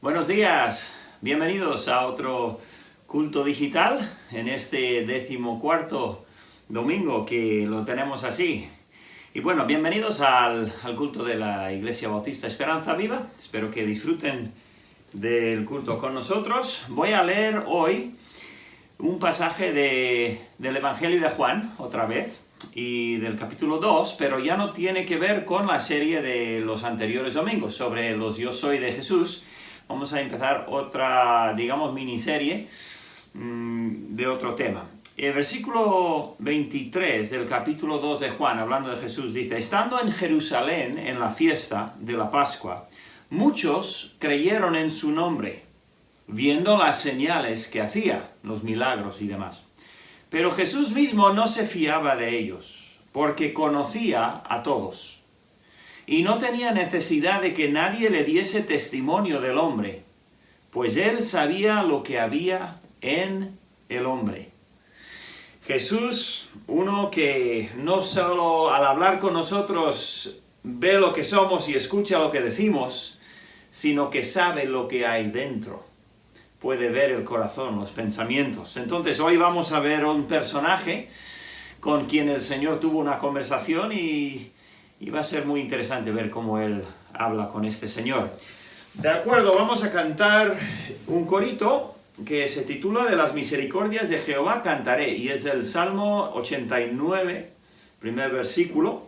Buenos días, bienvenidos a otro culto digital en este 14º domingo que lo tenemos así. Y bueno, bienvenidos al culto de la Iglesia Bautista Esperanza Viva. Espero que disfruten del culto con nosotros. Voy a leer hoy un pasaje del Evangelio de Juan, otra vez, y del capítulo 2, pero ya no tiene que ver con la serie de los anteriores domingos sobre los Yo Soy de Jesús. Vamos a empezar otra, digamos, miniserie de otro tema. El versículo 23 del capítulo 2 de Juan, hablando de Jesús, dice: estando en Jerusalén en la fiesta de la Pascua, muchos creyeron en su nombre, viendo las señales que hacía, los milagros y demás. Pero Jesús mismo no se fiaba de ellos, porque conocía a todos. Y no tenía necesidad de que nadie le diese testimonio del hombre, pues él sabía lo que había en el hombre. Jesús, uno que no solo al hablar con nosotros ve lo que somos y escucha lo que decimos, sino que sabe lo que hay dentro. Puede ver el corazón, los pensamientos. Entonces hoy vamos a ver un personaje con quien el Señor tuvo una conversación y va a ser muy interesante ver cómo Él habla con este Señor. De acuerdo, vamos a cantar un corito que se titula De las misericordias de Jehová cantaré, y es el Salmo 89, primer versículo,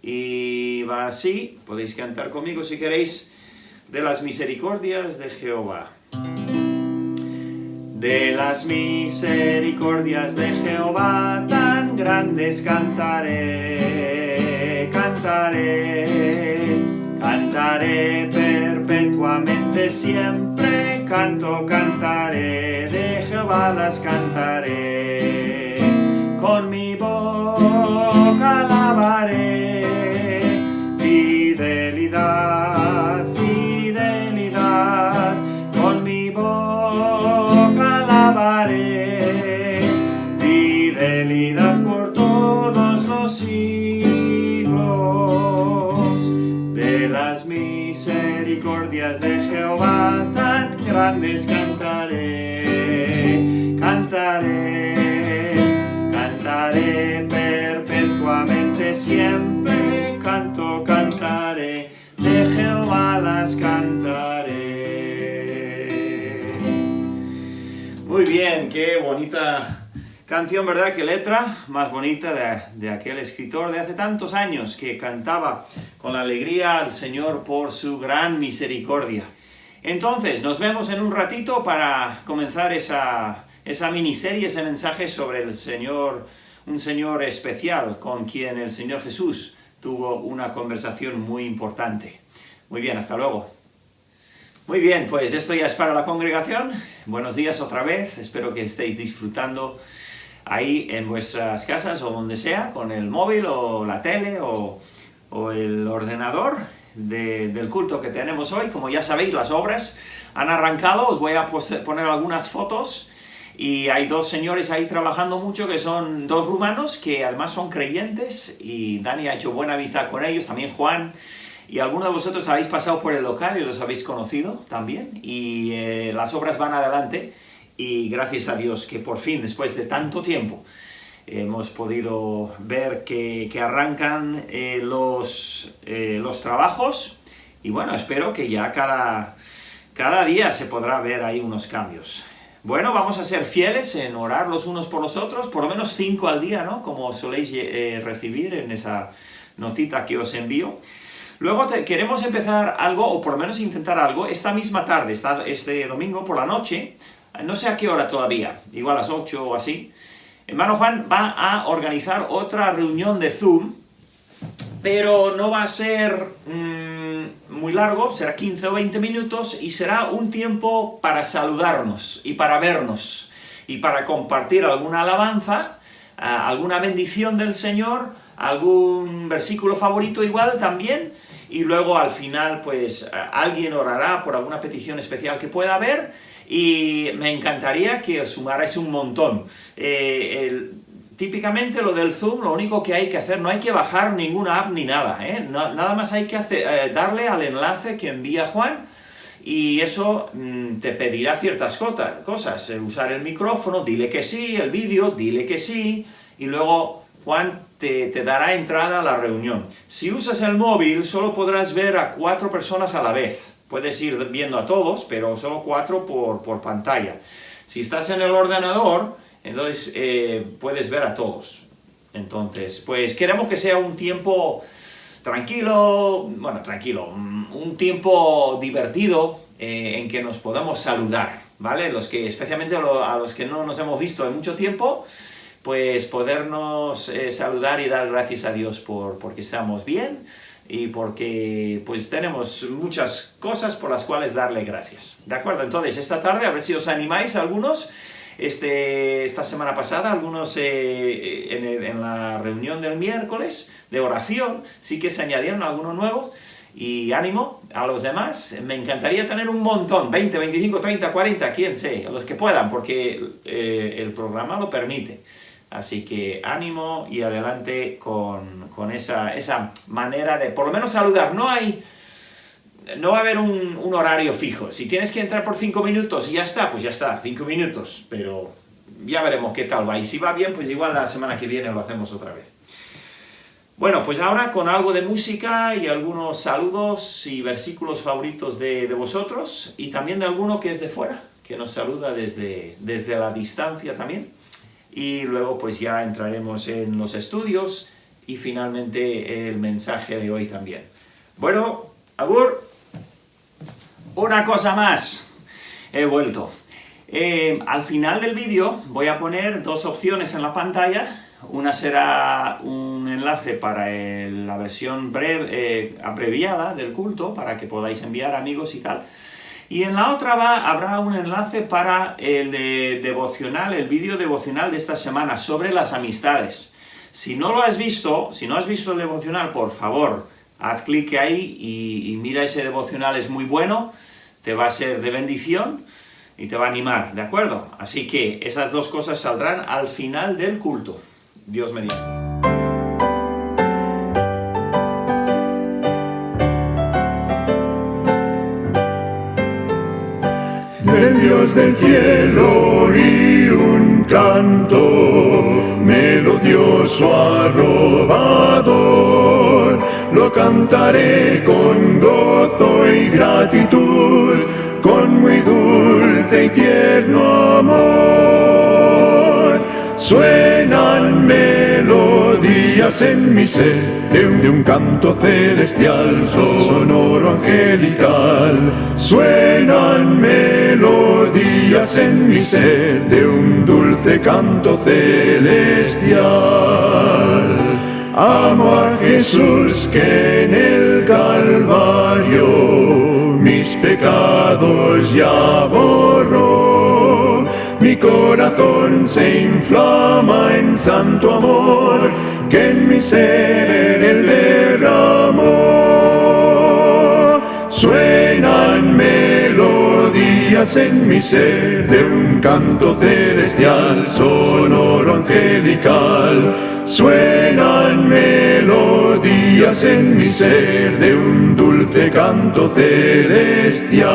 y va así. Podéis cantar conmigo si queréis. De las misericordias de Jehová. De las misericordias de Jehová tan grandes cantaré, cantaré, cantaré perpetuamente siempre, cantaré, de Jehová las cantaré, con mi boca alabaré, fidelidad, fidelidad, con mi boca alabaré, fidelidad por todos los siglos. De las misericordias de Jehová tan grandes cantaré, cantaré, cantaré perpetuamente siempre, cantaré, de Jehová las cantaré. Muy bien, qué bonita canción, ¿verdad? Qué letra más bonita de aquel escritor de hace tantos años que cantaba con la alegría al Señor por su gran misericordia. Entonces, nos vemos en un ratito para comenzar esa miniserie, ese mensaje sobre el Señor, un Señor especial con quien el Señor Jesús tuvo una conversación muy importante. Muy bien, hasta luego. Muy bien, pues esto ya es para la congregación. Buenos días otra vez, espero que estéis disfrutando ahí en vuestras casas o donde sea, con el móvil o la tele o el ordenador del culto que tenemos hoy. Como ya sabéis, las obras han arrancado. Os voy a poner algunas fotos y hay dos señores ahí trabajando mucho, que son dos rumanos que además son creyentes, y Dani ha hecho buena amistad con ellos, también Juan, y algunos de vosotros habéis pasado por el local y los habéis conocido también, y las obras van adelante. Y gracias a Dios que por fin, después de tanto tiempo, hemos podido ver que arrancan los trabajos. Y bueno, espero que ya cada día se podrá ver ahí unos cambios. Bueno, vamos a ser fieles en orar los unos por los otros, por lo menos 5 al día, ¿no? Como soléis recibir en esa notita que os envío. Luego queremos empezar algo, o por lo menos intentar algo, esta misma tarde, este domingo por la noche. No sé a qué hora todavía, igual a las 8 o así. Hermano Juan va a organizar otra reunión de Zoom, pero no va a ser muy largo, será 15 o 20 minutos, y será un tiempo para saludarnos y para vernos, y para compartir alguna alabanza, alguna bendición del Señor, algún versículo favorito igual también, y luego al final pues alguien orará por alguna petición especial que pueda haber. Y me encantaría que os sumarais un montón. Típicamente lo del Zoom, lo único que hay que hacer, no hay que bajar ninguna app ni nada, nada más hay que darle al enlace que envía Juan y eso te pedirá ciertas cosas, usar el micrófono, dile que sí, el vídeo, dile que sí, y luego Juan te dará entrada a la reunión. Si usas el móvil, solo podrás ver a 4 personas a la vez. Puedes ir viendo a todos, pero solo 4 por pantalla. Si estás en el ordenador, entonces puedes ver a todos. Entonces, pues queremos que sea un tiempo tranquilo, un tiempo divertido en que nos podamos saludar, ¿vale? Especialmente a los que no nos hemos visto en mucho tiempo, pues podernos saludar y dar gracias a Dios porque estamos bien y porque pues tenemos muchas cosas por las cuales darle gracias, ¿de acuerdo? Entonces, esta tarde, a ver si os animáis algunos. Esta semana pasada, algunos en la reunión del miércoles de oración, sí que se añadieron algunos nuevos, y ánimo a los demás. Me encantaría tener un montón, 20, 25, 30, 40, quién sé, los que puedan, porque el programa lo permite. Así que ánimo y adelante con esa manera de, por lo menos, saludar. No va a haber un horario fijo. Si tienes que entrar por 5 minutos y ya está, pues ya está, 5 minutos. Pero ya veremos qué tal va. Y si va bien, pues igual la semana que viene lo hacemos otra vez. Bueno, pues ahora con algo de música y algunos saludos y versículos favoritos de vosotros, y también de alguno que es de fuera, que nos saluda desde la distancia también. Y luego pues ya entraremos en los estudios y finalmente el mensaje de hoy también. Bueno, agur. Una cosa más, he vuelto. Al final del vídeo voy a poner 2 opciones en la pantalla. Una será un enlace para la versión abreviada del culto, para que podáis enviar amigos y tal. Y en la otra habrá un enlace para el devocional, el vídeo devocional de esta semana, sobre las amistades. Si no lo has visto, si no has visto el devocional, por favor, haz clic ahí y mira ese devocional, es muy bueno. Te va a ser de bendición y te va a animar, ¿de acuerdo? Así que esas 2 cosas saldrán al final del culto. Dios mediante. Del Dios del cielo y un canto melodioso arrobador, lo cantaré con gozo y gratitud, con muy dulce y tierno amor. Suenan melodías en mi ser de un canto celestial, sonoro angelical. Suenan melodías en mi ser de un dulce canto celestial. Amo a Jesús que en el Calvario mis pecados ya borró. Mi corazón se inflama en santo amor que en mi ser Él derramó. Suenan melodías en mi ser de un canto celestial, sonoro angelical. Suenan melodías en mi ser de un dulce canto celestial.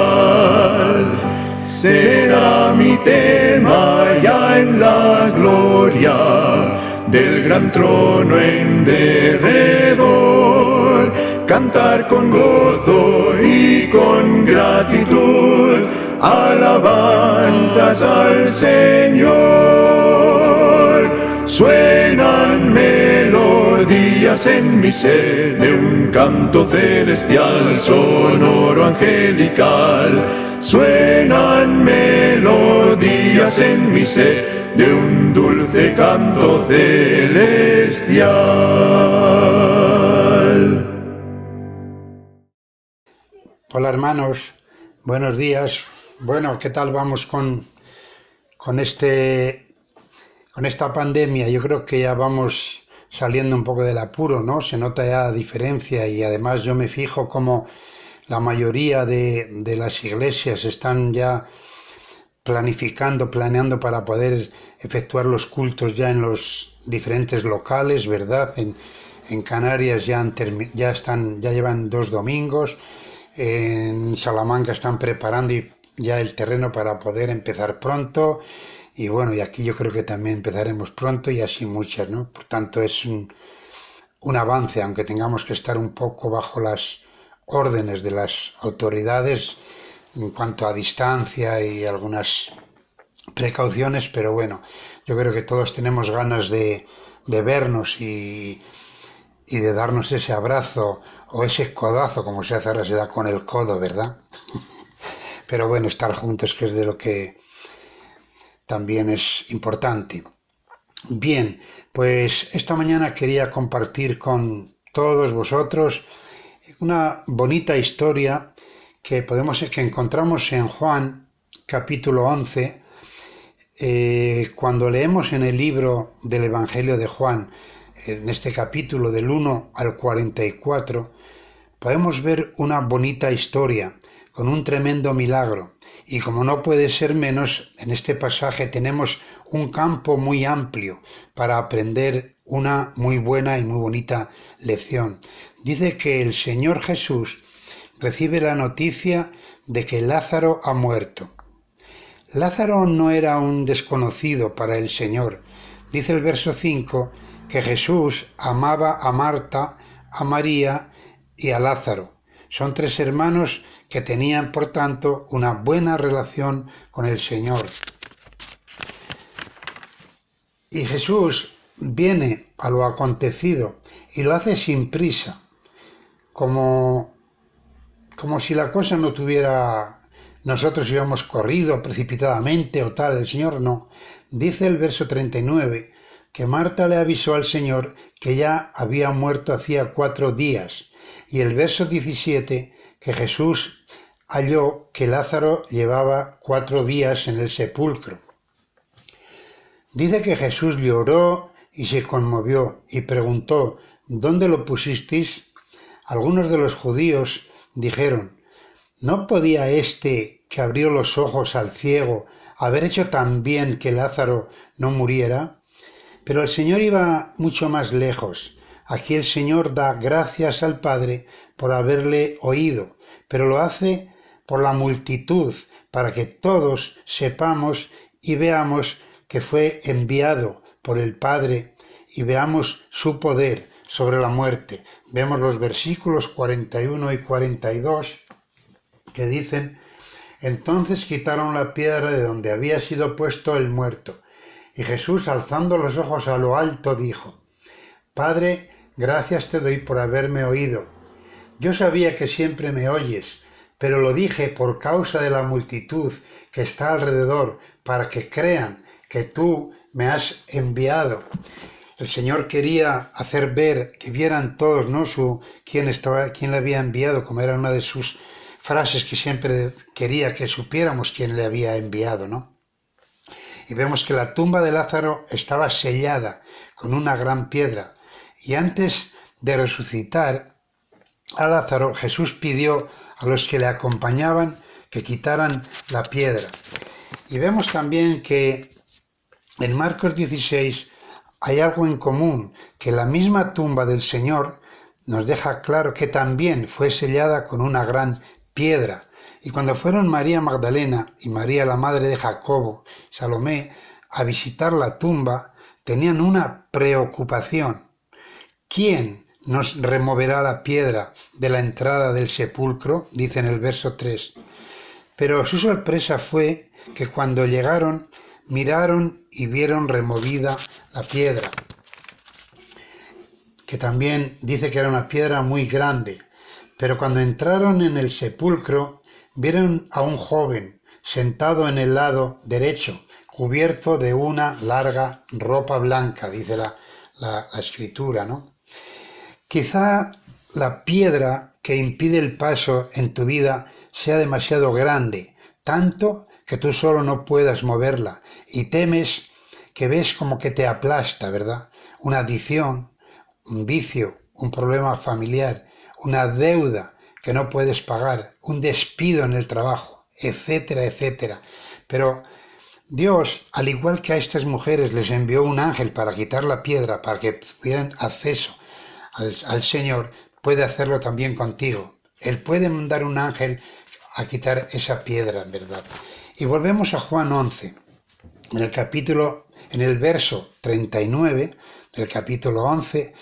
Será mi tema ya en la gloria del gran trono en derredor, cantar con gozo y con gratitud alabanzas al Señor. Suenan melodías en mi ser de un canto celestial, sonoro angelical. Suenan melodías en mi ser de un dulce canto celestial. Hola hermanos, buenos días. Bueno, ¿qué tal vamos con esta pandemia? Yo creo que ya vamos saliendo un poco del apuro, ¿no? Se nota ya la diferencia, y además yo me fijo como la mayoría de las iglesias están ya planeando para poder efectuar los cultos ya en los diferentes locales, ¿verdad? En Canarias ya llevan 2 domingos, En Salamanca están preparando ya el terreno para poder empezar pronto. Y bueno, y aquí yo creo que también empezaremos pronto y así muchas, ¿no? Por tanto, es un avance, aunque tengamos que estar un poco bajo las órdenes de las autoridades en cuanto a distancia y algunas precauciones, pero bueno, yo creo que todos tenemos ganas de vernos y de darnos ese abrazo o ese codazo, como se hace ahora, se da con el codo, ¿verdad? Pero bueno, estar juntos, que es de lo que también es importante. Bien, pues esta mañana quería compartir con todos vosotros una bonita historia que encontramos en Juan capítulo 11. Cuando leemos en el libro del Evangelio de Juan, en este capítulo del 1 al 44, podemos ver una bonita historia con un tremendo milagro. Y como no puede ser menos, en este pasaje tenemos un campo muy amplio para aprender una muy buena y muy bonita lección. Dice que el Señor Jesús recibe la noticia de que Lázaro ha muerto. Lázaro no era un desconocido para el Señor. Dice el verso 5 que Jesús amaba a Marta, a María y a Lázaro. Son tres hermanos que tenían, por tanto, una buena relación con el Señor. Y Jesús viene a lo acontecido y lo hace sin prisa, como si la cosa no tuviera... Nosotros íbamos corrido precipitadamente o tal, el Señor no. Dice el verso 39 que Marta le avisó al Señor que ya había muerto hacía 4 días. Y el verso 17 que Jesús halló que Lázaro llevaba 4 días en el sepulcro. Dice que Jesús lloró y se conmovió y preguntó: ¿dónde lo pusisteis? Algunos de los judíos dijeron: ¿no podía este que abrió los ojos al ciego haber hecho también que Lázaro no muriera? Pero el Señor iba mucho más lejos. Aquí el Señor da gracias al Padre por haberle oído, pero lo hace por la multitud, para que todos sepamos y veamos que fue enviado por el Padre y veamos su poder sobre la muerte. Vemos los versículos 41 y 42 que dicen: entonces quitaron la piedra de donde había sido puesto el muerto. Y Jesús, alzando los ojos a lo alto, dijo: Padre, gracias te doy por haberme oído. Yo sabía que siempre me oyes, pero lo dije por causa de la multitud que está alrededor, para que crean que tú me has enviado. El Señor quería hacer ver, que vieran todos, ¿no?, quién le había enviado, como era una de sus frases que siempre quería que supiéramos quién le había enviado, ¿no? Y vemos que la tumba de Lázaro estaba sellada con una gran piedra. Y antes de resucitar a Lázaro, Jesús pidió a los que le acompañaban que quitaran la piedra. Y vemos también que en Marcos 16 hay algo en común, que la misma tumba del Señor nos deja claro que también fue sellada con una gran piedra. Y cuando fueron María Magdalena y María, la madre de Jacobo, Salomé, a visitar la tumba, tenían una preocupación. ¿Quién nos removerá la piedra de la entrada del sepulcro?, dice en el verso 3. Pero su sorpresa fue que cuando llegaron, miraron y vieron removida la piedra, que también dice que era una piedra muy grande. Pero cuando entraron en el sepulcro, vieron a un joven sentado en el lado derecho, cubierto de una larga ropa blanca, dice la escritura, ¿no? Quizá la piedra que impide el paso en tu vida sea demasiado grande, tanto que tú solo no puedas moverla y temes, que ves como que te aplasta, ¿verdad? Una adicción, un vicio, un problema familiar, una deuda que no puedes pagar, un despido en el trabajo, etcétera, etcétera. Pero Dios, al igual que a estas mujeres, les envió un ángel para quitar la piedra, para que tuvieran acceso al Señor, puede hacerlo también contigo. Él puede mandar un ángel a quitar esa piedra, ¿verdad? Y volvemos a Juan 11, en el verso 39 del capítulo 11,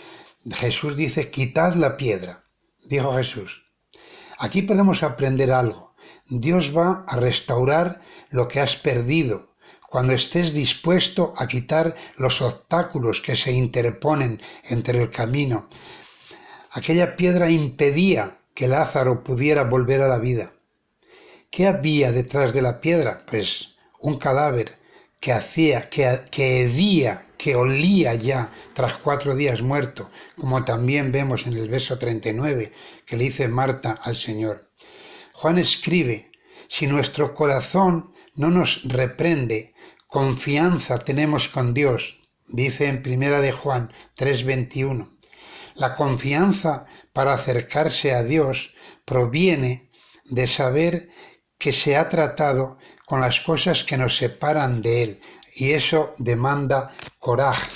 Jesús dice, quitad la piedra, dijo Jesús. Aquí podemos aprender algo. Dios va a restaurar lo que has perdido cuando estés dispuesto a quitar los obstáculos que se interponen entre el camino. Aquella piedra impedía que Lázaro pudiera volver a la vida. ¿Qué había detrás de la piedra? Pues un cadáver que olía ya tras 4 días muerto, como también vemos en el verso 39 que le dice Marta al Señor. Juan escribe, si nuestro corazón no nos reprende, confianza tenemos con Dios, dice en 1 de Juan 3:21. La confianza para acercarse a Dios proviene de saber que se ha tratado con las cosas que nos separan de Él, y eso demanda coraje,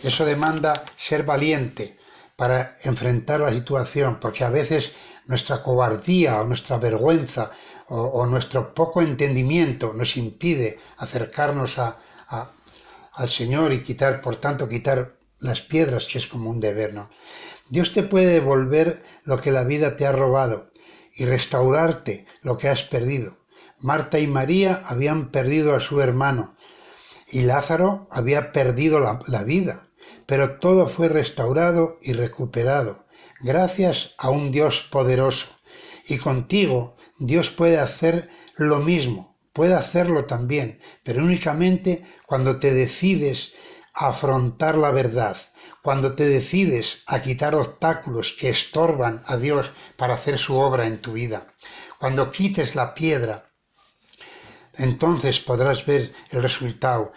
eso demanda ser valiente para enfrentar la situación, porque a veces nuestra cobardía o nuestra vergüenza o nuestro poco entendimiento nos impide acercarnos al Señor y quitar las piedras, que es como un deber, ¿no? Dios te puede devolver lo que la vida te ha robado y restaurarte lo que has perdido. Marta y María habían perdido a su hermano y Lázaro había perdido la vida, pero todo fue restaurado y recuperado gracias a un Dios poderoso. Y contigo Dios puede hacer lo mismo, puede hacerlo también, pero únicamente cuando te decides a afrontar la verdad, cuando te decides a quitar obstáculos que estorban a Dios para hacer su obra en tu vida. Cuando quites la piedra, entonces podrás ver el resultado.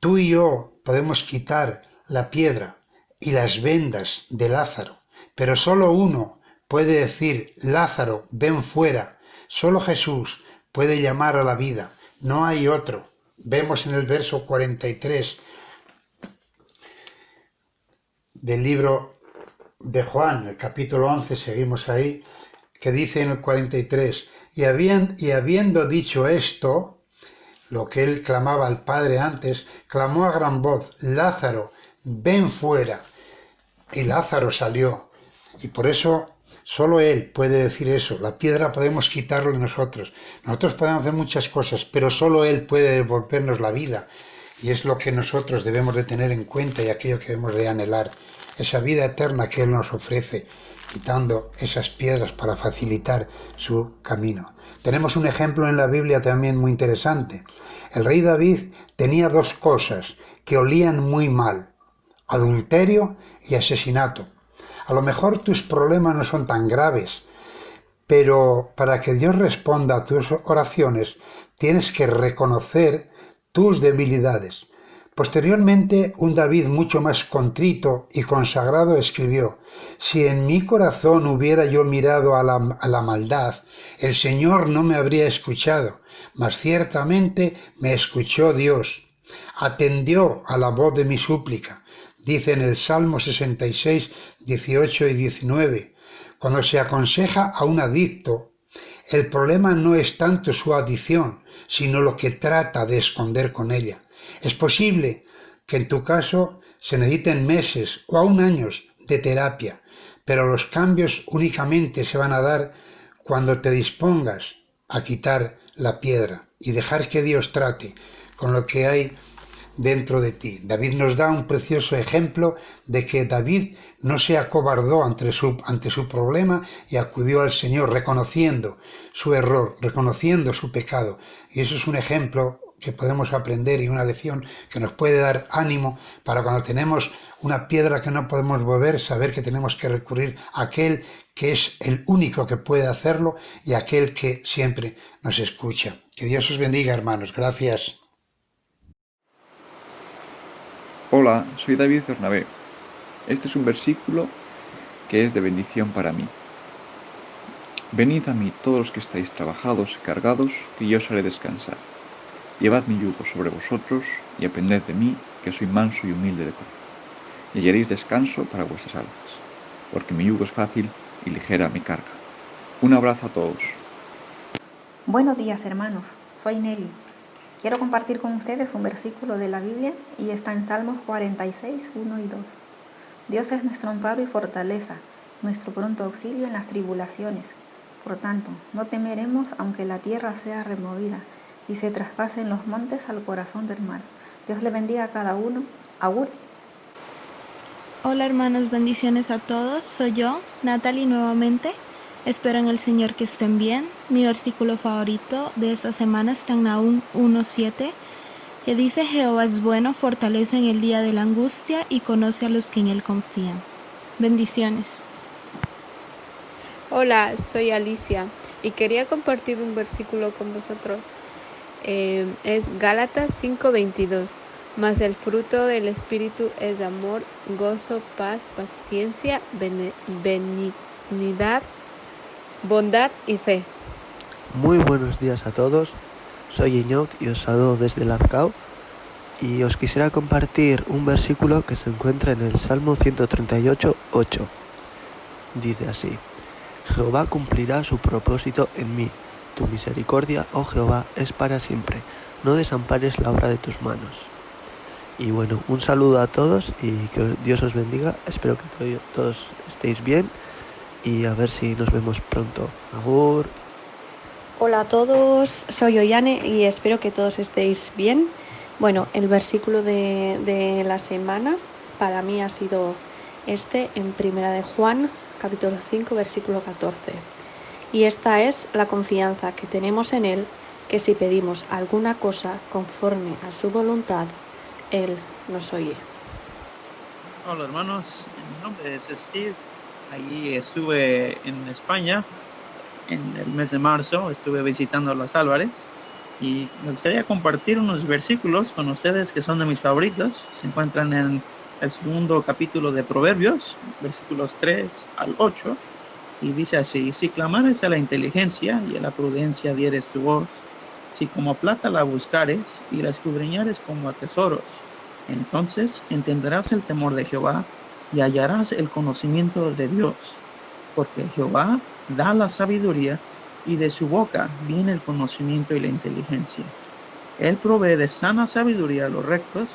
Tú y yo podemos quitar la piedra y las vendas de Lázaro, pero solo uno puede decir, Lázaro, ven fuera. Solo Jesús puede llamar a la vida, no hay otro. Vemos en el verso 43 del libro de Juan, el capítulo 11, seguimos ahí, que dice en el 43, y habiendo dicho esto, lo que él clamaba al Padre antes, clamó a gran voz, Lázaro, ven fuera. Y Lázaro salió. Y por eso solo él puede decir eso. La piedra podemos quitarlo de nosotros. Nosotros podemos hacer muchas cosas, pero solo él puede devolvernos la vida. Y es lo que nosotros debemos de tener en cuenta y aquello que debemos de anhelar. Esa vida eterna que él nos ofrece, quitando esas piedras para facilitar su camino. Tenemos un ejemplo en la Biblia también muy interesante. El rey David tenía 2 cosas que olían muy mal: adulterio y asesinato. A lo mejor tus problemas no son tan graves, pero para que Dios responda a tus oraciones, tienes que reconocer tus debilidades. Posteriormente, un David mucho más contrito y consagrado escribió, si en mi corazón hubiera yo mirado a la maldad, el Señor no me habría escuchado, mas ciertamente me escuchó Dios. Atendió a la voz de mi súplica. Dice en el Salmo 66, 18 y 19, cuando se aconseja a un adicto, el problema no es tanto su adicción, sino lo que trata de esconder con ella. Es posible que en tu caso se necesiten meses o aún años de terapia, pero los cambios únicamente se van a dar cuando te dispongas a quitar la piedra y dejar que Dios trate con lo que hay dentro de ti. David nos da un precioso ejemplo de que David no se acobardó ante su problema y acudió al Señor reconociendo su error, reconociendo su pecado. Y eso es un ejemplo que podemos aprender y una lección que nos puede dar ánimo para cuando tenemos una piedra que no podemos mover, saber que tenemos que recurrir a aquel que es el único que puede hacerlo y aquel que siempre nos escucha. Que Dios os bendiga, hermanos. Gracias. Hola, soy David Bernabé. Este es un versículo que es de bendición para mí. Venid a mí todos los que estáis trabajados y cargados, que yo os haré descansar. Llevad mi yugo sobre vosotros y aprended de mí, que soy manso y humilde de corazón, y hallaréis descanso para vuestras almas, porque mi yugo es fácil y ligera mi carga. Un abrazo a todos. Buenos días, hermanos. Soy Nelly. Quiero compartir con ustedes un versículo de la Biblia y está en Salmos 46, 1 y 2. Dios es nuestro amparo y fortaleza, nuestro pronto auxilio en las tribulaciones. Por tanto, no temeremos aunque la tierra sea removida y se traspasen los montes al corazón del mar. Dios le bendiga a cada uno. Agur. Hola hermanos, bendiciones a todos. Soy yo, Natalie, nuevamente. Espero en el Señor que estén bien. Mi versículo favorito de esta semana está en Nahum 1:7, que dice: Jehová es bueno, fortalece en el día de la angustia y conoce a los que en él confían. Bendiciones. Hola, soy Alicia y quería compartir un versículo con vosotros. Es Gálatas 5:22. Mas el fruto del Espíritu es amor, gozo, paz, paciencia, benignidad, bondad y fe. Muy buenos días a todos, soy Iñaut y os saludo desde Lazcao y os quisiera compartir un versículo que se encuentra en el Salmo 138:8. Dice así: Jehová cumplirá su propósito en mí, tu misericordia, oh Jehová, es para siempre, no desampares la obra de tus manos. Y bueno, un saludo a todos y que Dios os bendiga, espero que todos estéis bien y a ver si nos vemos pronto. Agur. Hola a todos, soy Ollane y espero que todos estéis bien. Bueno, el versículo de la semana para mí ha sido en Primera de Juan, capítulo 5, versículo 14. Y esta es la confianza que tenemos en Él, que si pedimos alguna cosa conforme a su voluntad, Él nos oye. Hola hermanos, mi nombre es Steve. Allí estuve en España en el mes de marzo, estuve visitando las Álvarez y me gustaría compartir unos versículos con ustedes que son de mis favoritos. Se encuentran en el segundo capítulo de Proverbios, versículos 3 al 8, y dice así: si clamares a la inteligencia y a la prudencia dieres tu voz, si como plata la buscares y la escudriñares como a tesoros, entonces entenderás el temor de Jehová y hallarás el conocimiento de Dios, porque Jehová da la sabiduría y de su boca viene el conocimiento y la inteligencia. Él provee de sana sabiduría a los rectos,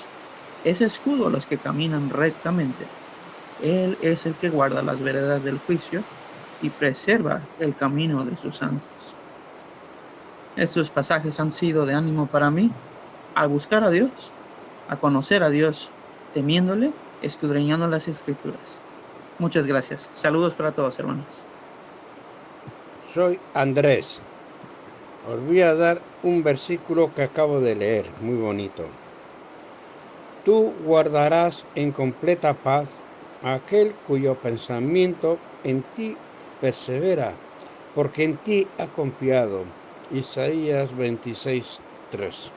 es escudo a los que caminan rectamente. Él es el que guarda las veredas del juicio y preserva el camino de sus santos. Estos pasajes han sido de ánimo para mí al buscar a Dios, a conocer a Dios, temiéndole, escudriñando las Escrituras. Muchas gracias. Saludos para todos, hermanos. Soy Andrés. Os voy a dar un versículo que acabo de leer, muy bonito. Tú guardarás en completa paz a aquel cuyo pensamiento en ti persevera, porque en ti ha confiado. Isaías 26:3.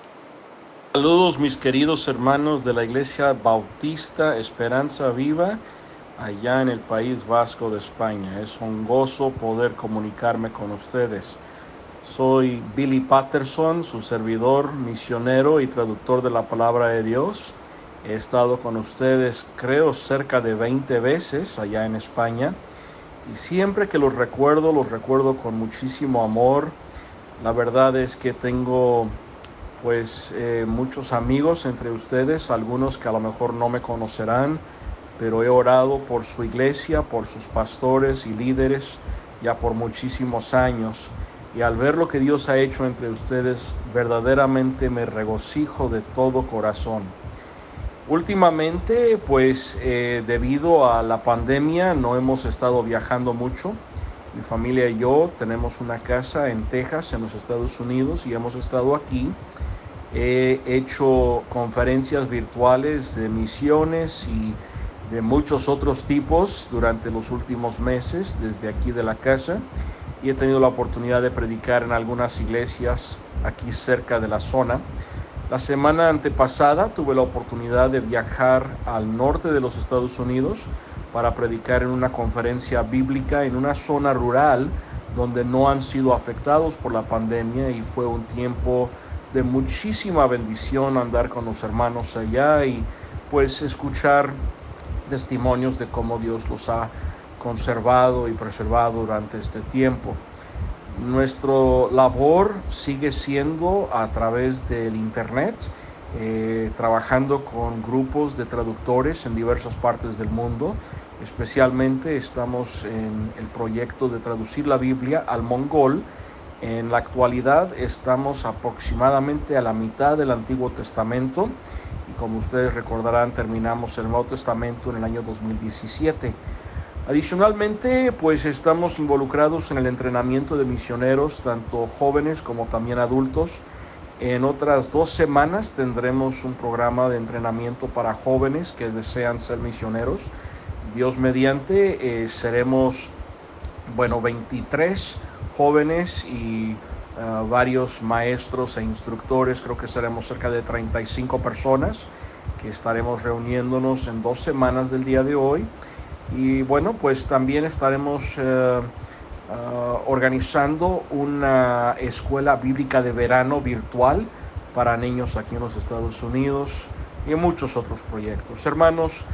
Saludos mis queridos hermanos de la Iglesia Bautista Esperanza Viva, allá en el País Vasco de España. Es un gozo poder comunicarme con ustedes. Soy Billy Patterson, su servidor, misionero y traductor de la Palabra de Dios. He estado con ustedes, creo, cerca de 20 veces allá en España. Y siempre que los recuerdo con muchísimo amor. La verdad es que tengo muchos amigos entre ustedes, algunos que a lo mejor no me conocerán, pero he orado por su iglesia, por sus pastores y líderes ya por muchísimos años. Y al ver lo que Dios ha hecho entre ustedes, verdaderamente me regocijo de todo corazón. Últimamente, debido a la pandemia, no hemos estado viajando mucho. Mi familia y yo tenemos una casa en Texas, en los Estados Unidos, y hemos estado aquí. He hecho conferencias virtuales de misiones y de muchos otros tipos durante los últimos meses desde aquí de la casa, y he tenido la oportunidad de predicar en algunas iglesias aquí cerca de la zona. La semana antepasada tuve la oportunidad de viajar al norte de los Estados Unidos para predicar en una conferencia bíblica en una zona rural donde no han sido afectados por la pandemia, y fue un tiempo de muchísima bendición andar con los hermanos allá y escuchar testimonios de cómo Dios los ha conservado y preservado durante este tiempo. Nuestra labor sigue siendo a través del internet, trabajando con grupos de traductores en diversas partes del mundo. Especialmente estamos en el proyecto de traducir la Biblia al mongol. En la actualidad estamos aproximadamente a la mitad del Antiguo Testamento y, como ustedes recordarán, terminamos el Nuevo Testamento en el año 2017. Adicionalmente, pues estamos involucrados en el entrenamiento de misioneros, tanto jóvenes como también adultos. En otras 2 semanas tendremos un programa de entrenamiento para jóvenes que desean ser misioneros. Dios mediante, seremos 23 jóvenes y varios maestros e instructores. Creo que seremos cerca de 35 personas que estaremos reuniéndonos en 2 semanas del día de hoy. Y bueno, pues también estaremos organizando una escuela bíblica de verano virtual para niños aquí en los Estados Unidos y muchos otros proyectos. Hermanos,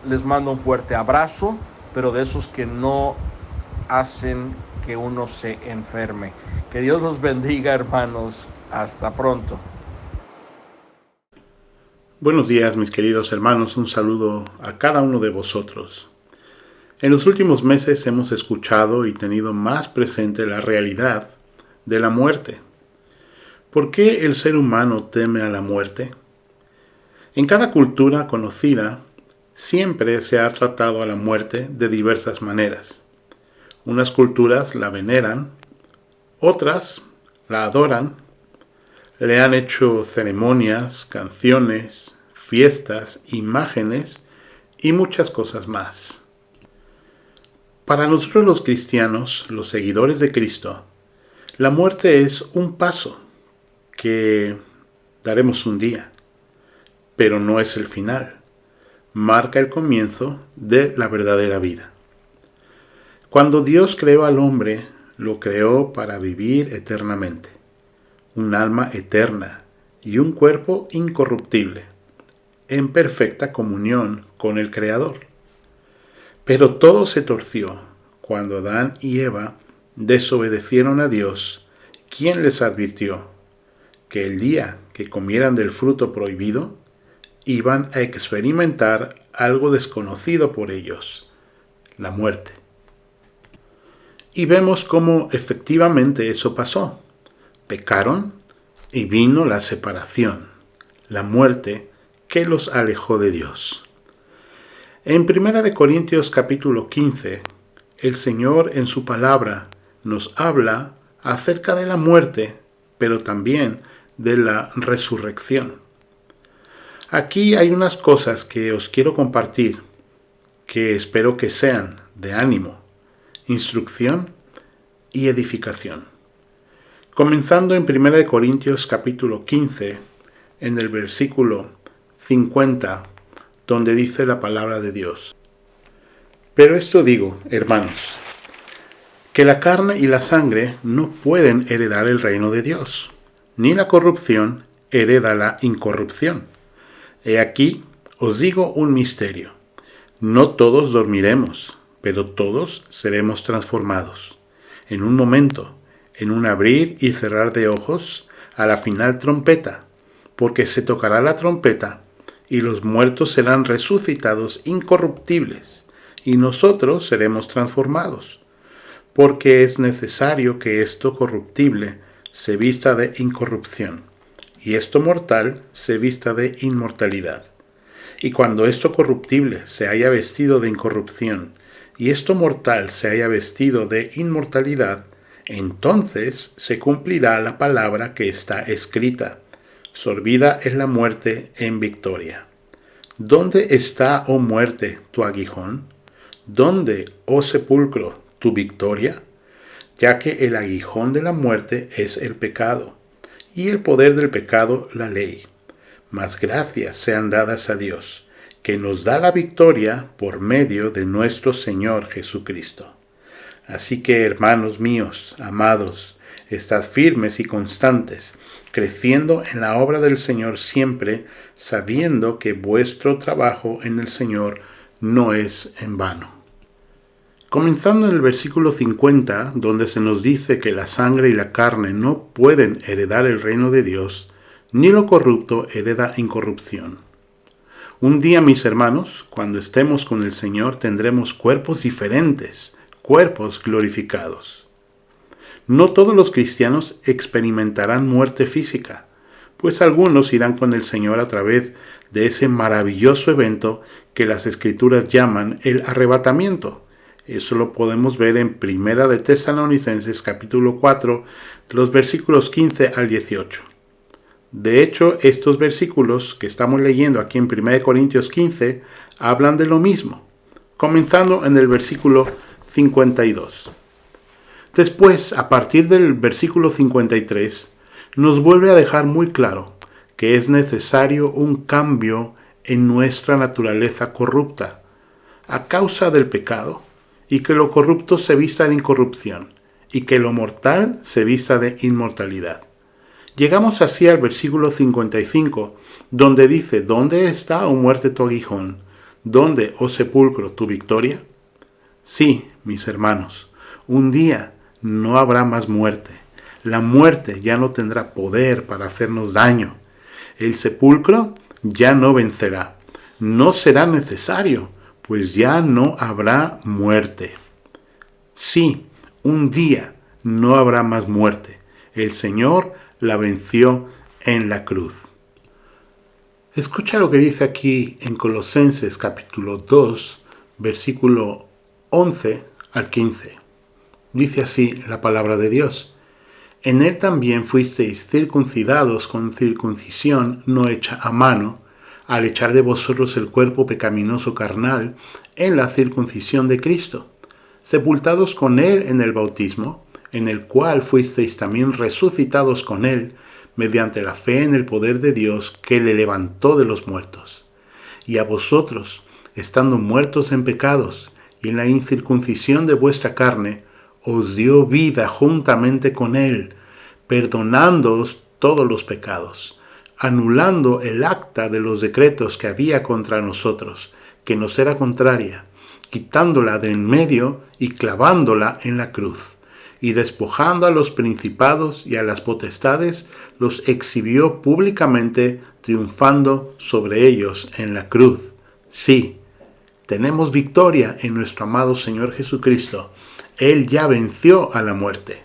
les mando un fuerte abrazo, pero de esos que no hacen que uno se enferme. Que Dios los bendiga, hermanos. Hasta pronto. Buenos días, mis queridos hermanos. Un saludo a cada uno de vosotros. En los últimos meses hemos escuchado y tenido más presente la realidad de la muerte. ¿Por qué el ser humano teme a la muerte? En cada cultura conocida, siempre se ha tratado a la muerte de diversas maneras. Unas culturas la veneran, otras la adoran, le han hecho ceremonias, canciones, fiestas, imágenes y muchas cosas más. Para nosotros los cristianos, los seguidores de Cristo, la muerte es un paso que daremos un día, pero no es el final. Marca el comienzo de la verdadera vida. Cuando Dios creó al hombre, lo creó para vivir eternamente, un alma eterna y un cuerpo incorruptible, en perfecta comunión con el Creador. Pero todo se torció cuando Adán y Eva desobedecieron a Dios, quien les advirtió que el día que comieran del fruto prohibido, iban a experimentar algo desconocido por ellos, la muerte. Y vemos cómo efectivamente eso pasó. Pecaron y vino la separación, la muerte que los alejó de Dios. En 1 Corintios capítulo 15, el Señor en su palabra nos habla acerca de la muerte, pero también de la resurrección. Aquí hay unas cosas que os quiero compartir, que espero que sean de ánimo, instrucción y edificación. Comenzando en 1 Corintios capítulo 15, en el versículo 50, donde dice la palabra de Dios. Pero esto digo, hermanos, que la carne y la sangre no pueden heredar el reino de Dios, ni la corrupción hereda la incorrupción. He aquí, os digo un misterio. No todos dormiremos, pero todos seremos transformados. En un momento, en un abrir y cerrar de ojos, a la final trompeta, porque se tocará la trompeta, y los muertos serán resucitados incorruptibles, y nosotros seremos transformados. Porque es necesario que esto corruptible se vista de incorrupción, y esto mortal se vista de inmortalidad. Y cuando esto corruptible se haya vestido de incorrupción, y esto mortal se haya vestido de inmortalidad, entonces se cumplirá la palabra que está escrita: sorbida es la muerte en victoria. ¿Dónde está, oh muerte, tu aguijón? ¿Dónde, oh sepulcro, tu victoria? Ya que el aguijón de la muerte es el pecado, y el poder del pecado la ley. Mas gracias sean dadas a Dios, que nos da la victoria por medio de nuestro Señor Jesucristo. Así que, hermanos míos, amados, estad firmes y constantes, creciendo en la obra del Señor siempre, sabiendo que vuestro trabajo en el Señor no es en vano. Comenzando en el versículo 50, donde se nos dice que la sangre y la carne no pueden heredar el reino de Dios, ni lo corrupto hereda incorrupción. Un día, mis hermanos, cuando estemos con el Señor, tendremos cuerpos diferentes, cuerpos glorificados. No todos los cristianos experimentarán muerte física, pues algunos irán con el Señor a través de ese maravilloso evento que las Escrituras llaman el arrebatamiento. Eso lo podemos ver en Primera de Tesalonicenses capítulo 4, los versículos 15 al 18. De hecho, estos versículos que estamos leyendo aquí en 1 Corintios 15 hablan de lo mismo, comenzando en el versículo 52. Después, a partir del versículo 53, nos vuelve a dejar muy claro que es necesario un cambio en nuestra naturaleza corrupta, a causa del pecado, y que lo corrupto se vista de incorrupción, y que lo mortal se vista de inmortalidad. Llegamos así al versículo 55, donde dice: ¿Dónde está, oh muerte, tu aguijón? ¿Dónde, oh sepulcro, tu victoria? Sí, mis hermanos, un día no habrá más muerte. La muerte ya no tendrá poder para hacernos daño. El sepulcro ya no vencerá. No será necesario, pues ya no habrá muerte. Sí, un día no habrá más muerte. El Señor la venció en la cruz. Escucha lo que dice aquí en Colosenses capítulo 2, versículo 11 al 15. Dice así la palabra de Dios: En él también fuisteis circuncidados con circuncisión no hecha a mano, al echar de vosotros el cuerpo pecaminoso carnal en la circuncisión de Cristo, sepultados con él en el bautismo, en el cual fuisteis también resucitados con él, mediante la fe en el poder de Dios que le levantó de los muertos. Y a vosotros, estando muertos en pecados y en la incircuncisión de vuestra carne, os dio vida juntamente con él, perdonándoos todos los pecados, anulando el acta de los decretos que había contra nosotros, que nos era contraria, quitándola de en medio y clavándola en la cruz, y despojando a los principados y a las potestades, los exhibió públicamente, triunfando sobre ellos en la cruz. Sí, tenemos victoria en nuestro amado Señor Jesucristo. Él ya venció a la muerte.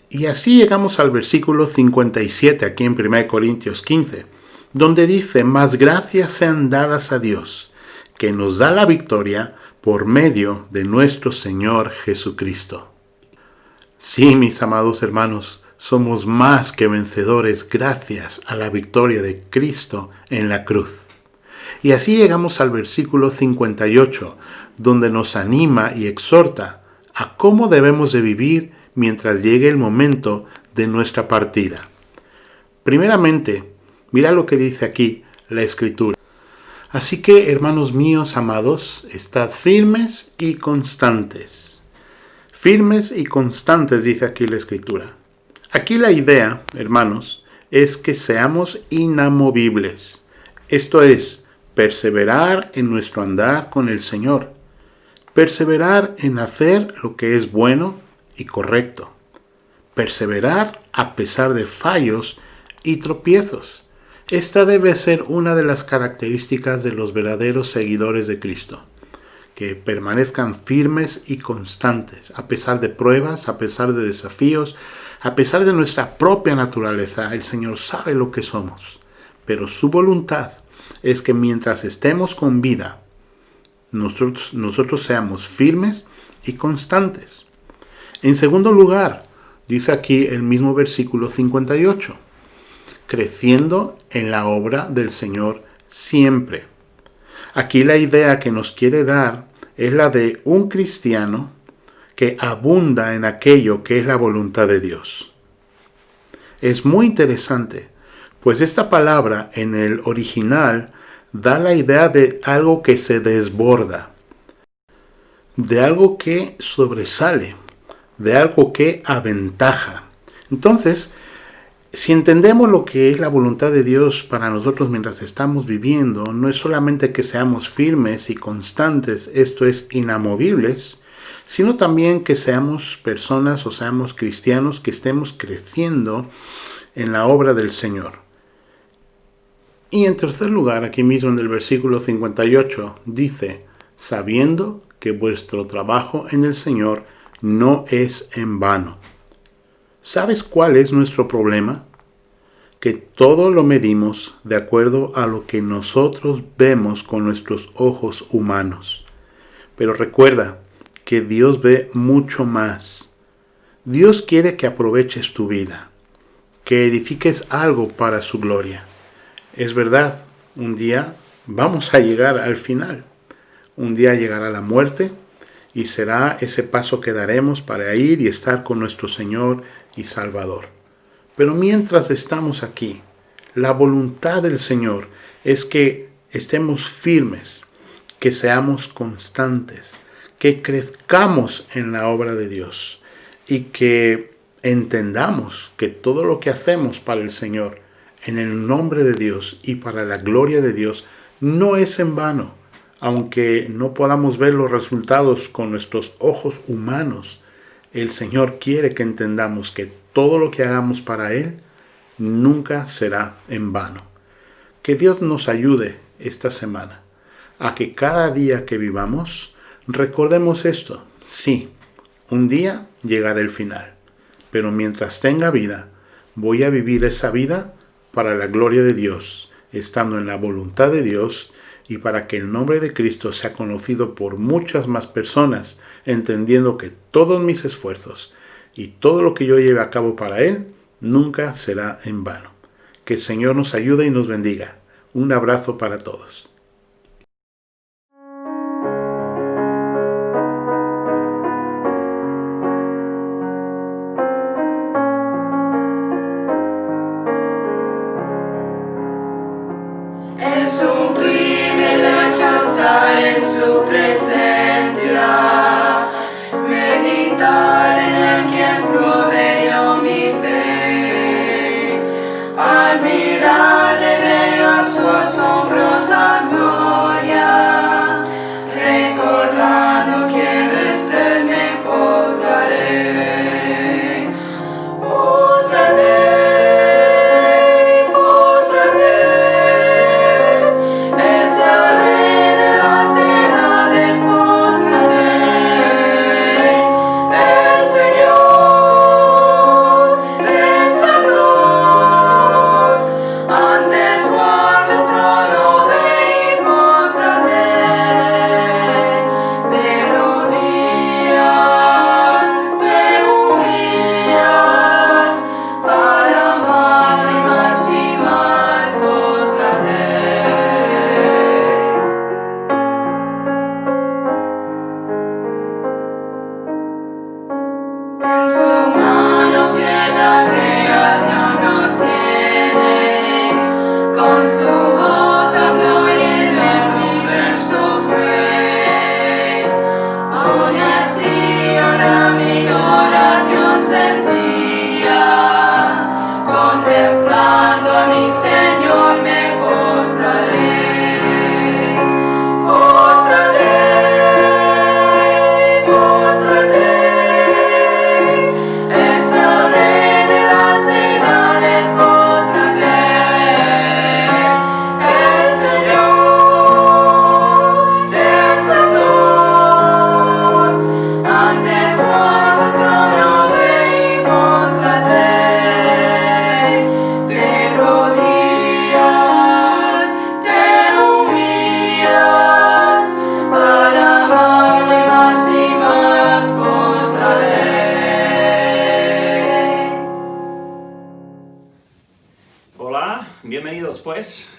Y así llegamos al versículo 57 aquí en 1 Corintios 15, donde dice: Mas gracias sean dadas a Dios, que nos da la victoria por medio de nuestro Señor Jesucristo. Sí, mis amados hermanos, somos más que vencedores gracias a la victoria de Cristo en la cruz. Y así llegamos al versículo 58, donde nos anima y exhorta a cómo debemos de vivir mientras llegue el momento de nuestra partida. Primeramente, mira lo que dice aquí la Escritura. Así que, hermanos míos amados, estad firmes y constantes. Firmes y constantes, dice aquí la Escritura. Aquí la idea, hermanos, es que seamos inamovibles. Esto es, perseverar en nuestro andar con el Señor. Perseverar en hacer lo que es bueno y correcto. Perseverar a pesar de fallos y tropiezos. Esta debe ser una de las características de los verdaderos seguidores de Cristo. Que permanezcan firmes y constantes, a pesar de pruebas, a pesar de desafíos, a pesar de nuestra propia naturaleza. El Señor sabe lo que somos, pero su voluntad es que mientras estemos con vida, nosotros seamos firmes y constantes. En segundo lugar, dice aquí el mismo versículo 58, creciendo en la obra del Señor siempre. Aquí la idea que nos quiere dar es la de un cristiano que abunda en aquello que es la voluntad de Dios. Es muy interesante, pues esta palabra en el original da la idea de algo que se desborda, de algo que sobresale, de algo que aventaja. Entonces, si entendemos lo que es la voluntad de Dios para nosotros mientras estamos viviendo, no es solamente que seamos firmes y constantes, esto es, inamovibles, sino también que seamos personas o seamos cristianos que estemos creciendo en la obra del Señor. Y en tercer lugar, aquí mismo en el versículo 58, dice, sabiendo que vuestro trabajo en el Señor no es en vano. ¿Sabes cuál es nuestro problema? Que todo lo medimos de acuerdo a lo que nosotros vemos con nuestros ojos humanos. Pero recuerda que Dios ve mucho más. Dios quiere que aproveches tu vida, que edifiques algo para su gloria. Es verdad, un día vamos a llegar al final. Un día llegará la muerte y será ese paso que daremos para ir y estar con nuestro Señor y Salvador. Pero mientras estamos aquí, la voluntad del Señor es que estemos firmes, que seamos constantes, que crezcamos en la obra de Dios y que entendamos que todo lo que hacemos para el Señor, en el nombre de Dios y para la gloria de Dios, no es en vano, aunque no podamos ver los resultados con nuestros ojos humanos. El Señor quiere que entendamos que todo lo que hagamos para Él nunca será en vano. Que Dios nos ayude esta semana a que cada día que vivamos recordemos esto. Sí, un día llegará el final, pero mientras tenga vida, voy a vivir esa vida para la gloria de Dios, estando en la voluntad de Dios y para que el nombre de Cristo sea conocido por muchas más personas, entendiendo que todos mis esfuerzos y todo lo que yo lleve a cabo para Él nunca será en vano. Que el Señor nos ayude y nos bendiga. Un abrazo para todos. Es un privilegio estar en su presencia, meditar en el quien proveyó mi fe. Al mirarle veo su asombrosa gloria, recordando quién es Él me postraré. Póstrate.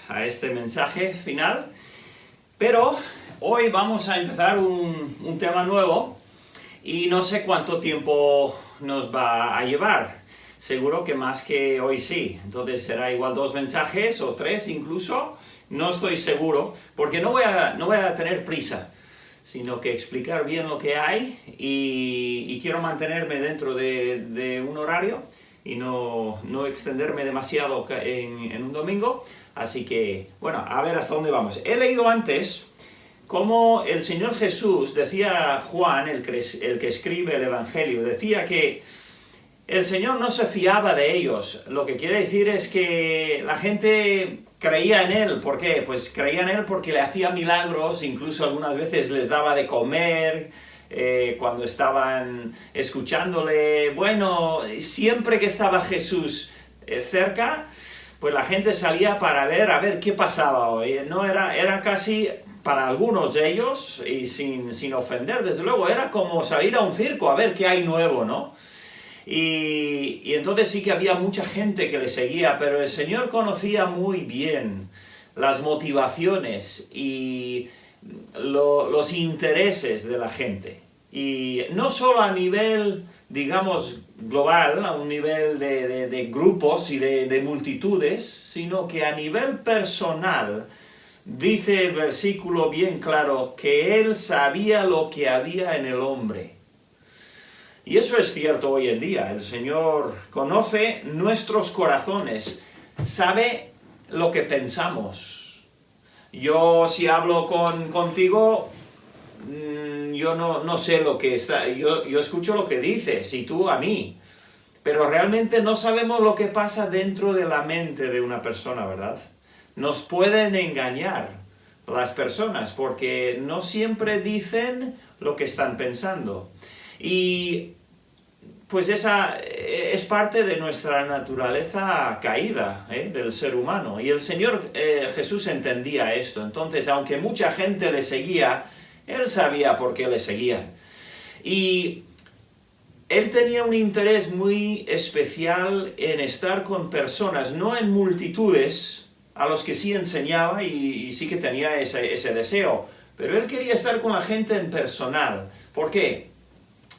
A este mensaje final, pero hoy vamos a empezar un tema nuevo y no sé cuánto tiempo nos va a llevar. Seguro que más que hoy sí, entonces será igual 2 mensajes o 3 incluso, no estoy seguro, porque no voy a tener prisa, sino que explicar bien lo que hay y quiero mantenerme dentro de un horario y no extenderme demasiado en un domingo. Así que, bueno, a ver hasta dónde vamos. He leído antes cómo el Señor Jesús, decía Juan, el que escribe el Evangelio, decía que el Señor no se fiaba de ellos. Lo que quiere decir es que la gente creía en Él. ¿Por qué? Pues creía en Él porque le hacía milagros, incluso algunas veces les daba de comer, cuando estaban escuchándole. Bueno, siempre que estaba Jesús cerca, pues la gente salía para ver, a ver qué pasaba hoy. No era casi, para algunos de ellos, y sin ofender, desde luego, era como salir a un circo a ver qué hay nuevo, ¿no? Y entonces sí que había mucha gente que le seguía, pero el Señor conocía muy bien las motivaciones y los intereses de la gente. Y no solo a nivel, digamos, global, a un nivel de grupos y de multitudes, sino que a nivel personal, dice el versículo bien claro, que Él sabía lo que había en el hombre. Y eso es cierto hoy en día. El Señor conoce nuestros corazones, sabe lo que pensamos. Yo, si hablo contigo, yo no sé lo que está, yo escucho lo que dices, y tú a mí. Pero realmente no sabemos lo que pasa dentro de la mente de una persona, ¿verdad? Nos pueden engañar las personas, porque no siempre dicen lo que están pensando. Y pues esa es parte de nuestra naturaleza caída, del ser humano. Y el Señor Jesús entendía esto. Entonces, aunque mucha gente le seguía, Él sabía por qué le seguían. Y Él tenía un interés muy especial en estar con personas, no en multitudes, a los que sí enseñaba y sí que tenía ese deseo. Pero Él quería estar con la gente en personal. ¿Por qué?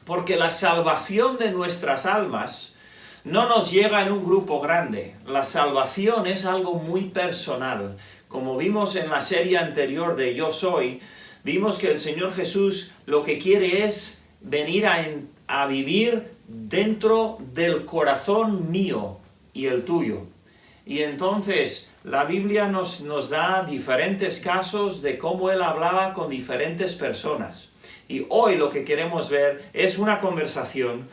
Porque la salvación de nuestras almas no nos llega en un grupo grande. La salvación es algo muy personal. Como vimos en la serie anterior de Yo Soy, vimos que el Señor Jesús lo que quiere es venir a vivir dentro del corazón mío y el tuyo. Y entonces la Biblia nos da diferentes casos de cómo Él hablaba con diferentes personas. Y hoy lo que queremos ver es una conversación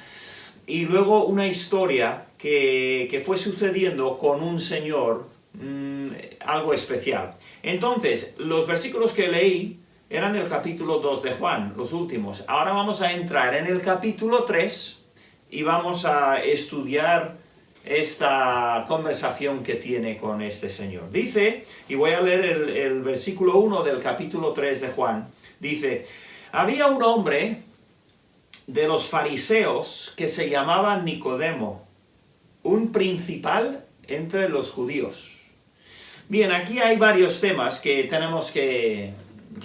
y luego una historia que fue sucediendo con un señor, algo especial. Entonces, los versículos que leí eran del capítulo 2 de Juan, los últimos. Ahora vamos a entrar en el capítulo 3 y vamos a estudiar esta conversación que tiene con este señor. Dice, y voy a leer el versículo 1 del capítulo 3 de Juan, dice: había un hombre de los fariseos que se llamaba Nicodemo, un principal entre los judíos. Bien, aquí hay varios temas que tenemos que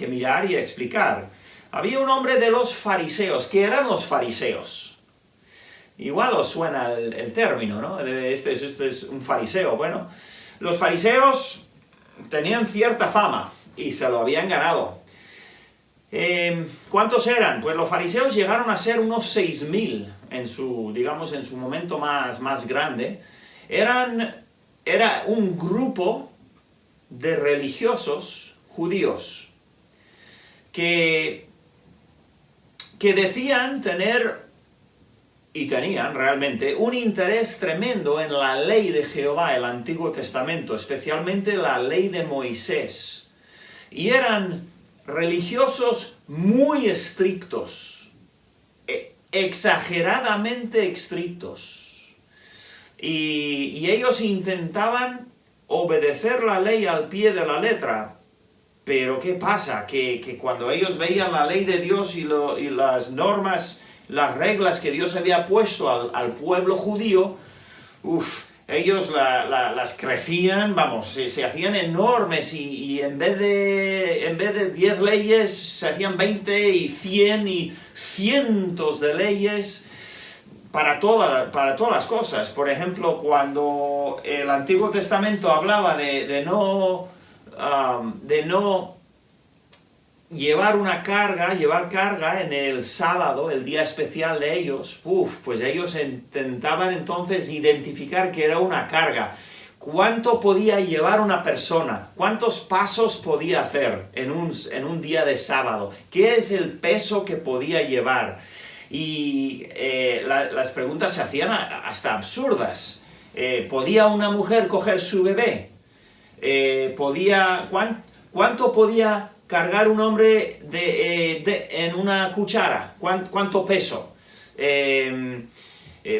mirar y explicar. Había un hombre de los fariseos. ¿Qué eran los fariseos? Igual os suena el término, ¿no? Este es un fariseo. Bueno, los fariseos tenían cierta fama y se lo habían ganado. ¿Cuántos eran? Pues los fariseos llegaron a ser unos 6.000 en su momento más grande. Era un grupo de religiosos judíos que decían tener, y tenían realmente, un interés tremendo en la ley de Jehová, el Antiguo Testamento, especialmente la ley de Moisés. Y eran religiosos muy estrictos, exageradamente estrictos. Y ellos intentaban obedecer la ley al pie de la letra. Pero ¿qué pasa? Que cuando ellos veían la ley de Dios y las normas, las reglas que Dios había puesto al pueblo judío, ellos las crecían, se hacían enormes y en vez de 10 leyes se hacían 20 y 100 y cientos de leyes para todas las cosas. Por ejemplo, cuando el Antiguo Testamento hablaba de no llevar carga en el sábado, el día especial de ellos, pues ellos intentaban entonces identificar que era una carga. ¿Cuánto podía llevar una persona? ¿Cuántos pasos podía hacer en un día de sábado? ¿Qué es el peso que podía llevar? Y las preguntas se hacían hasta absurdas. ¿Podía una mujer coger su bebé? ¿Cuánto podía cargar un hombre en una cuchara? ¿Cuánto peso?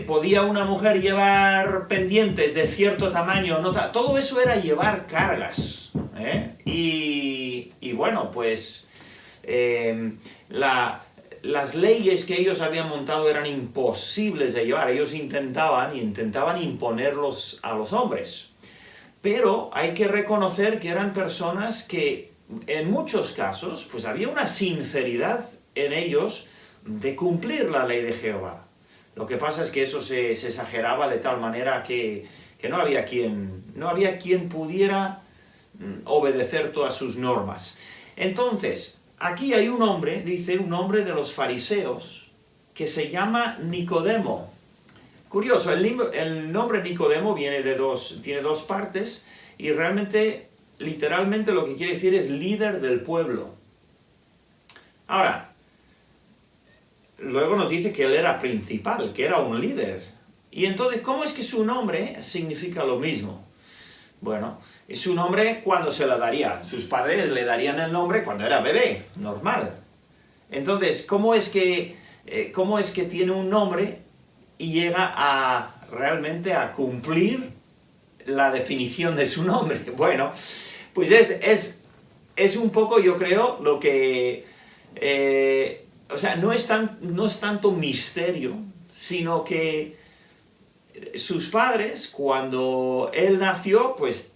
¿Podía una mujer llevar pendientes de cierto tamaño? Todo eso era llevar cargas. Y bueno, pues las leyes que ellos habían montado eran imposibles de llevar. Ellos intentaban imponerlos a los hombres. Pero hay que reconocer que eran personas que, en muchos casos, pues había una sinceridad en ellos de cumplir la ley de Jehová. Lo que pasa es que eso se exageraba de tal manera que no había quien pudiera obedecer todas sus normas. Entonces, aquí hay un hombre, dice, un hombre de los fariseos, que se llama Nicodemo. Curioso, el nombre Nicodemo tiene dos partes, y realmente, literalmente, lo que quiere decir es líder del pueblo. Ahora, luego nos dice que él era principal, que era un líder. Y entonces, ¿cómo es que su nombre significa lo mismo? Bueno, su nombre, ¿cuándo se lo darían? Sus padres le darían el nombre cuando era bebé, normal. Entonces, ¿cómo es que tiene un nombre y llega realmente a cumplir la definición de su nombre? Bueno, pues es un poco, yo creo, lo que... o sea, no es tanto misterio, sino que sus padres, cuando él nació, pues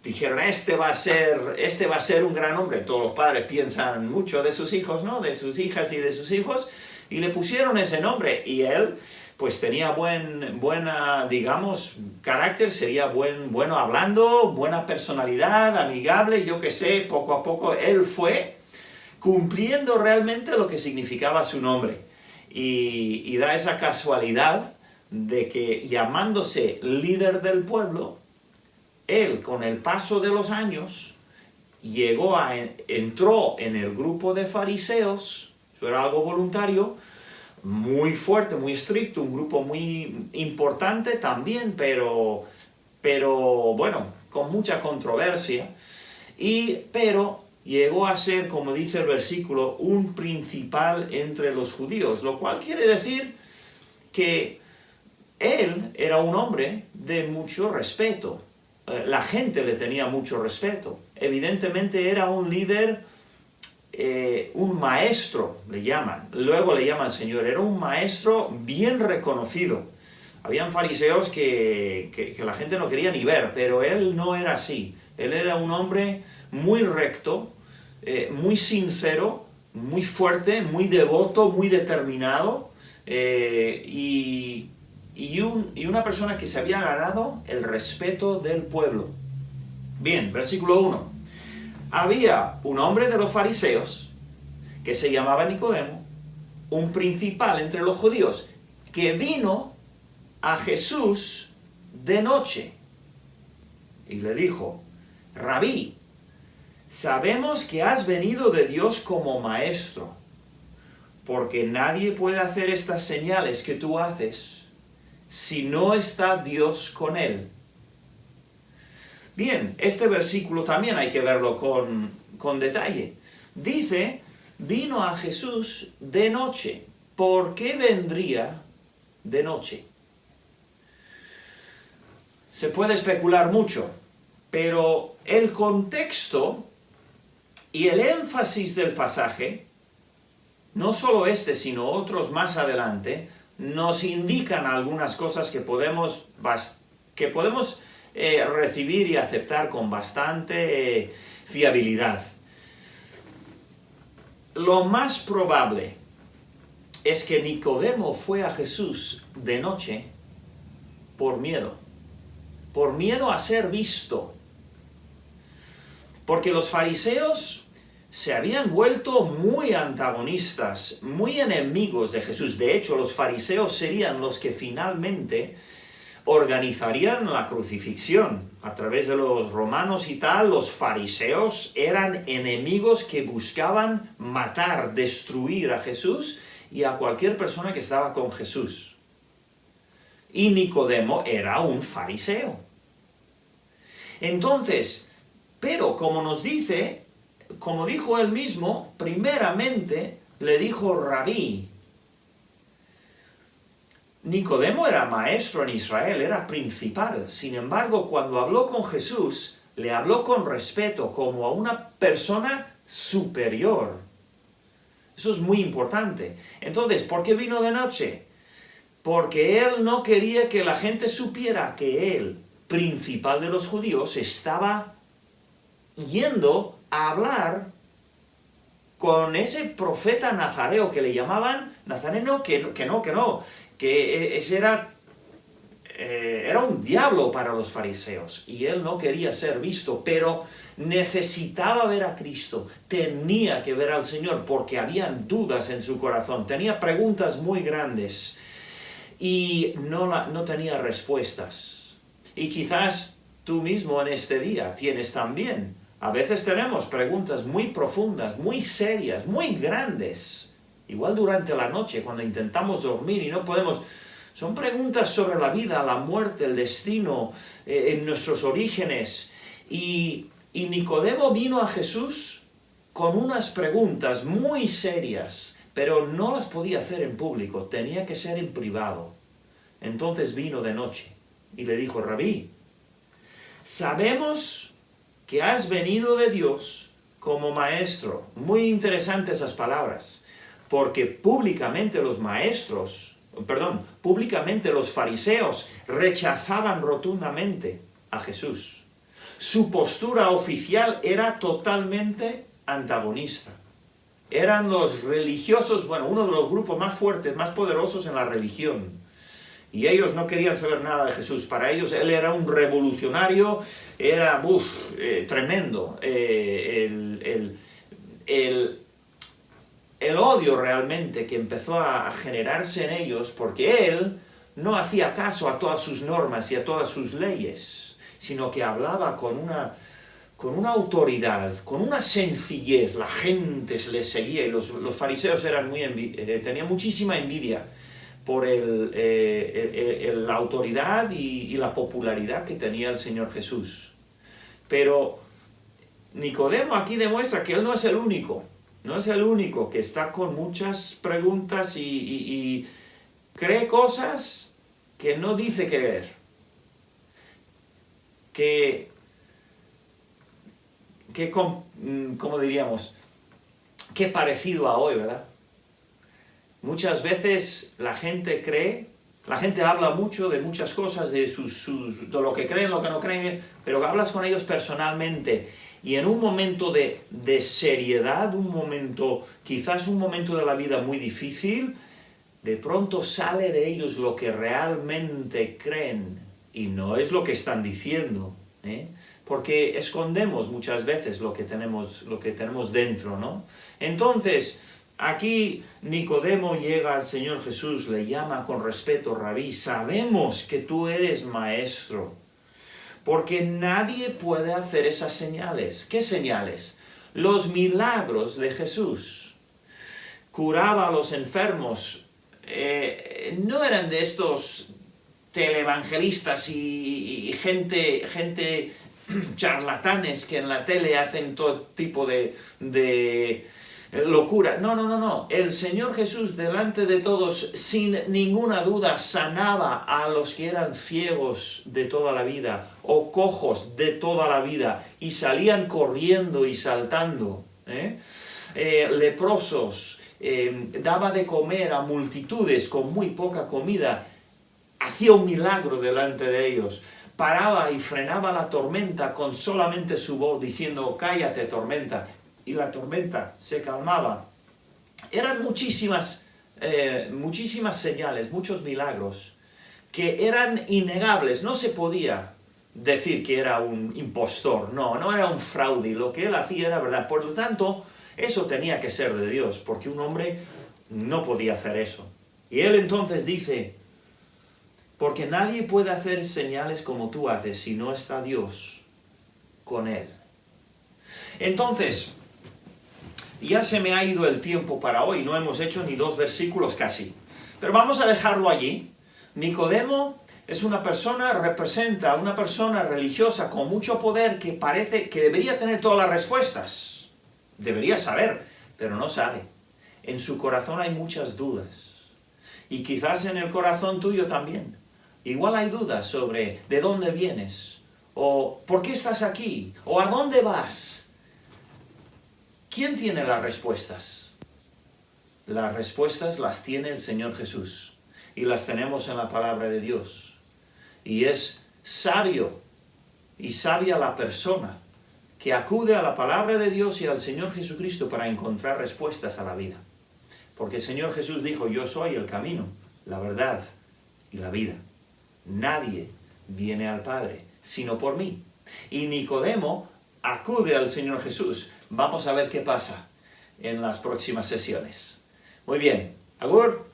dijeron, este va a ser un gran hombre. Todos los padres piensan mucho de sus hijos, ¿no? De sus hijas y de sus hijos, y le pusieron ese nombre. Y él, pues tenía buena, digamos, carácter, sería bueno hablando, buena personalidad, amigable, yo qué sé, poco a poco él fue cumpliendo realmente lo que significaba su nombre. Y da esa casualidad de que, llamándose líder del pueblo, él, con el paso de los años, entró en el grupo de fariseos. Eso era algo voluntario, muy fuerte, muy estricto, un grupo muy importante también, pero bueno, con mucha controversia. Pero llegó a ser, como dice el versículo, un principal entre los judíos, lo cual quiere decir que él era un hombre de mucho respeto. La gente le tenía mucho respeto. Evidentemente era un líder, un maestro, le llaman. Luego le llaman Señor. Era un maestro bien reconocido. Habían fariseos que la gente no quería ni ver, pero él no era así. Él era un hombre muy recto, muy sincero, muy fuerte, muy devoto, muy determinado, y una persona que se había ganado el respeto del pueblo. Bien, versículo 1. Había un hombre de los fariseos que se llamaba Nicodemo, un principal entre los judíos, que vino a Jesús de noche y le dijo: Rabí, sabemos que has venido de Dios como maestro, porque nadie puede hacer estas señales que tú haces si no está Dios con él. Bien, este versículo también hay que verlo con detalle. Dice, vino a Jesús de noche. ¿Por qué vendría de noche? Se puede especular mucho, pero el contexto y el énfasis del pasaje, no solo este, sino otros más adelante, nos indican algunas cosas que podemos recibir y aceptar con bastante fiabilidad. Lo más probable es que Nicodemo fue a Jesús de noche por miedo a ser visto. Porque los fariseos se habían vuelto muy antagonistas, muy enemigos de Jesús. De hecho, los fariseos serían los que finalmente organizarían la crucifixión. A través de los romanos y tal, los fariseos eran enemigos que buscaban matar, destruir a Jesús y a cualquier persona que estaba con Jesús. Y Nicodemo era un fariseo. Entonces, pero como nos dice, como dijo él mismo, primeramente le dijo rabí. Nicodemo era maestro en Israel, era principal. Sin embargo, cuando habló con Jesús, le habló con respeto, como a una persona superior. Eso es muy importante. Entonces, ¿por qué vino de noche? Porque él no quería que la gente supiera que él, principal de los judíos, estaba yendo a hablar con ese profeta nazareo que le llamaban nazareno, que ese era un diablo para los fariseos, y él no quería ser visto, pero necesitaba ver a Cristo, tenía que ver al Señor, porque habían dudas en su corazón, tenía preguntas muy grandes, y no tenía respuestas. Y quizás tú mismo en este día tienes también. A veces tenemos preguntas muy profundas, muy serias, muy grandes. Igual durante la noche, cuando intentamos dormir y no podemos. Son preguntas sobre la vida, la muerte, el destino, en nuestros orígenes. Y Nicodemo vino a Jesús con unas preguntas muy serias, pero no las podía hacer en público, tenía que ser en privado. Entonces vino de noche y le dijo: Rabí, sabemos que has venido de Dios como maestro. Muy interesantes esas palabras, porque públicamente los fariseos rechazaban rotundamente a Jesús. Su postura oficial era totalmente antagonista. Eran los religiosos, uno de los grupos más fuertes, más poderosos en la religión. Y ellos no querían saber nada de Jesús. Para ellos él era un revolucionario, era tremendo. El odio realmente que empezó a generarse en ellos, porque él no hacía caso a todas sus normas y a todas sus leyes, sino que hablaba con una autoridad, con una sencillez. La gente se le seguía, y los fariseos eran tenían muchísima envidia por la autoridad y la popularidad que tenía el Señor Jesús. Pero Nicodemo aquí demuestra que él no es el único que está con muchas preguntas y cree cosas que no dice creer. ¿Cómo diríamos? Qué parecido a hoy, ¿verdad? Muchas veces la gente habla mucho de muchas cosas, de lo que creen, lo que no creen, pero hablas con ellos personalmente, y en un momento de seriedad, quizás un momento de la vida muy difícil, de pronto sale de ellos lo que realmente creen, y no es lo que están diciendo, porque escondemos muchas veces lo que tenemos dentro, ¿no? Entonces, aquí Nicodemo llega al Señor Jesús, le llama con respeto: Rabí, sabemos que tú eres maestro, porque nadie puede hacer esas señales. ¿Qué señales? Los milagros de Jesús. Curaba a los enfermos. No eran de estos televangelistas y gente charlatanes que en la tele hacen todo tipo de locura. No. El Señor Jesús, delante de todos, sin ninguna duda, sanaba a los que eran ciegos de toda la vida o cojos de toda la vida y salían corriendo y saltando. Leprosos, daba de comer a multitudes con muy poca comida, hacía un milagro delante de ellos. Paraba y frenaba la tormenta con solamente su voz, diciendo: cállate, tormenta. Y la tormenta se calmaba. Eran muchísimas señales, muchos milagros, que eran innegables. No se podía decir que era un impostor, no era un fraude. Lo que él hacía era verdad. Por lo tanto, eso tenía que ser de Dios, porque un hombre no podía hacer eso. Y él entonces dice: Porque nadie puede hacer señales como tú haces si no está Dios con él. Entonces, ya se me ha ido el tiempo para hoy, no hemos hecho ni 2 versículos casi. Pero vamos a dejarlo allí. Nicodemo es una persona, representa una persona religiosa con mucho poder que parece que debería tener todas las respuestas. Debería saber, pero no sabe. En su corazón hay muchas dudas. Y quizás en el corazón tuyo también. Igual hay dudas sobre de dónde vienes, o por qué estás aquí, o a dónde vas. ¿Quién tiene las respuestas? Las respuestas las tiene el Señor Jesús, y las tenemos en la palabra de Dios. Y es sabio y sabia la persona que acude a la palabra de Dios y al Señor Jesucristo para encontrar respuestas a la vida. Porque el Señor Jesús dijo, yo soy el camino, la verdad y la vida. Nadie viene al Padre, sino por mí. Y Nicodemo acude al Señor Jesús. Vamos a ver qué pasa en las próximas sesiones. Muy bien, agur.